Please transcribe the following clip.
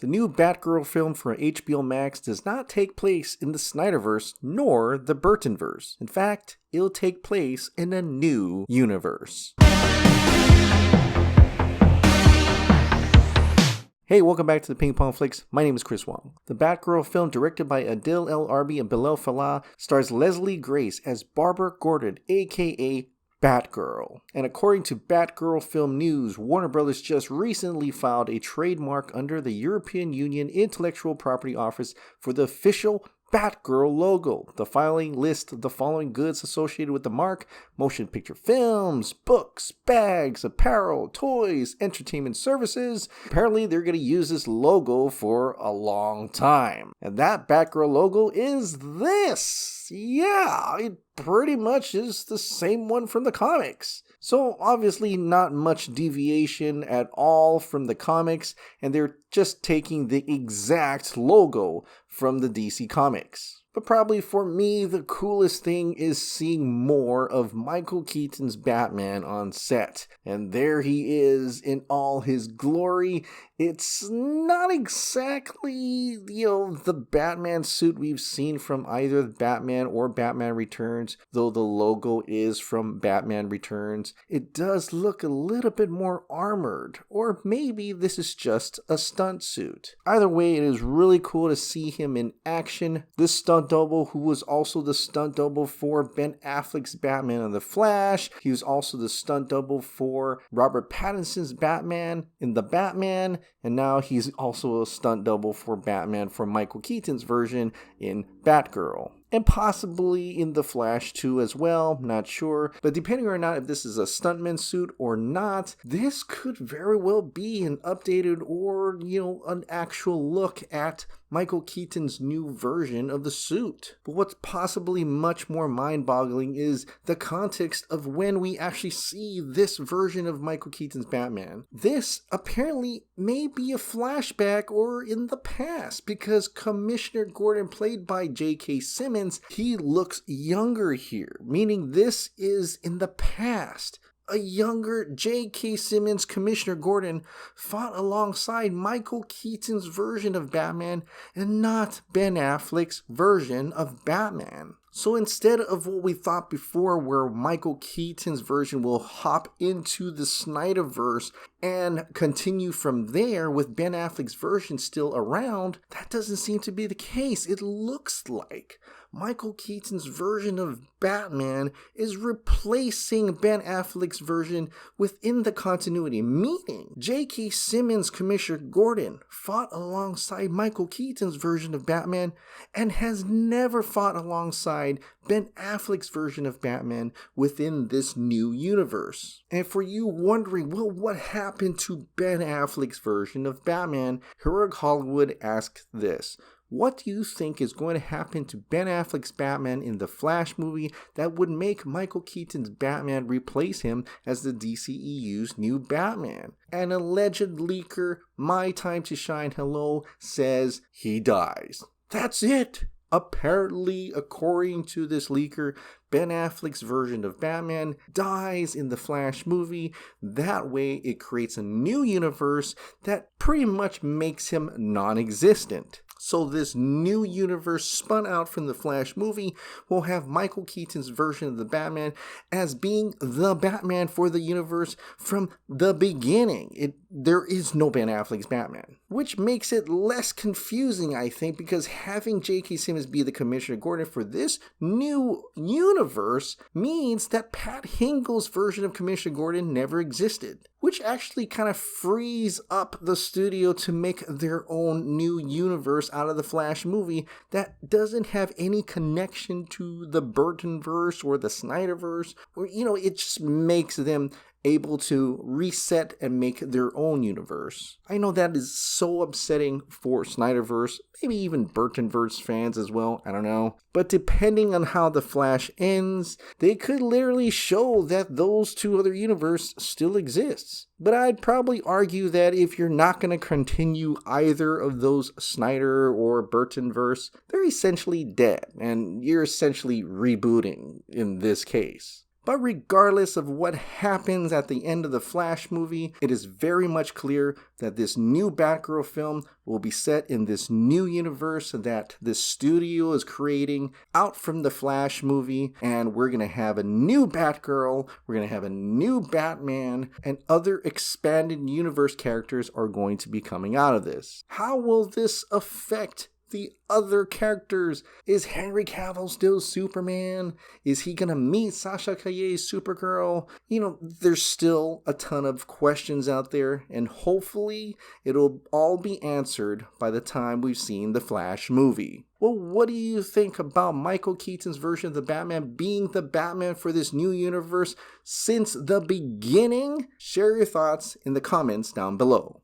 The new Batgirl film for HBO Max does not take place in the Snyderverse nor the Burtonverse. In fact, it'll take place in a new universe. Hey, welcome back to the Ping Pong Flix. My name is Chris Wong. The Batgirl film, directed by Adil El Arbi and Bilal Fallah, stars Leslie Grace as Barbara Gordon, aka Batgirl. And according to Batgirl Film News, Warner Brothers just recently filed a trademark under the European Union Intellectual Property Office for the official Batgirl logo. The filing lists the following goods associated with the mark: motion picture films, books, bags, apparel, toys, entertainment services. Apparently they're going to use this logo for a long time. And that Batgirl logo is this. Yeah, it pretty much is the same one from the comics. So obviously not much deviation at all from the comics, and they're just taking the exact logo from the DC comics. But probably for me, the coolest thing is seeing more of Michael Keaton's Batman on set. And there he is in all his glory. It's not exactly, the Batman suit we've seen from either Batman or Batman Returns, though the logo is from Batman Returns. It does look a little bit more armored, or maybe this is just a stunt suit. Either way, it is really cool to see him in action. This stunt double, who was also the stunt double for Ben Affleck's Batman in The Flash. He was also the stunt double for Robert Pattinson's Batman in The Batman. And now he's also a stunt double for Batman for Michael Keaton's version in Batgirl. And possibly in The Flash too as well, not sure. But depending on not if this is a stuntman suit or not, this could very well be an updated or, an actual look at Michael Keaton's new version of the suit. But what's possibly much more mind-boggling is the context of when we actually see this version of Michael Keaton's Batman. This apparently may be a flashback or in the past, because Commissioner Gordan, played by JK Simmons, he looks younger here, meaning this is in the past. A younger J.K. Simmons, Commissioner Gordan, fought alongside Michael Keaton's version of Batman and not Ben Affleck's version of Batman. So instead of what we thought before, where Michael Keaton's version will hop into the Snyderverse and continue from there with Ben Affleck's version still around, that doesn't seem to be the case. It looks like Michael Keaton's version of Batman is replacing Ben Affleck's version within the continuity, meaning J.K. Simmons, Commissioner Gordan, fought alongside Michael Keaton's version of Batman and has never fought alongside Ben Affleck's version of Batman within this new universe. And for you wondering, well, what happened to Ben Affleck's version of Batman? Heroic Hollywood asked this: what do you think is going to happen to Ben Affleck's Batman in the Flash movie that would make Michael Keaton's Batman replace him as the DCEU's new Batman? An alleged leaker, My Time to Shine Hello, says he dies. That's it. Apparently, according to this leaker, Ben Affleck's version of Batman dies in the Flash movie. That way, it creates a new universe that pretty much makes him non-existent. So this new universe spun out from the Flash movie will have Michael Keaton's version of the Batman as being the Batman for the universe from the beginning. There is no Ben Affleck's Batman, which makes it less confusing, I think, because having J.K. Simmons be the Commissioner Gordan for this new universe means that Pat Hingle's version of Commissioner Gordan never existed, which actually kind of frees up the studio to make their own new universe out of the Flash movie that doesn't have any connection to the Burtonverse or the Snyderverse, or, it just makes them able to reset and make their own universe. I know that is so upsetting for Snyderverse, maybe even Burtonverse fans as well, I don't know. But depending on how The Flash ends, they could literally show that those two other universes still exist. But I'd probably argue that if you're not going to continue either of those Snyder or Burtonverse, they're essentially dead, and you're essentially rebooting in this case. But regardless of what happens at the end of the Flash movie, it is very much clear that this new Batgirl film will be set in this new universe that this studio is creating out from the Flash movie, and we're going to have a new Batgirl, we're going to have a new Batman, and other expanded universe characters are going to be coming out of this. How will this affect the other characters? Is Henry Cavill still Superman? Is he gonna meet Sasha Calle's Supergirl? There's still a ton of questions out there, and hopefully it'll all be answered by the time we've seen the Flash movie. Well, what do you think about Michael Keaton's version of the Batman being the Batman for this new universe since the beginning? Share your thoughts in the comments down below.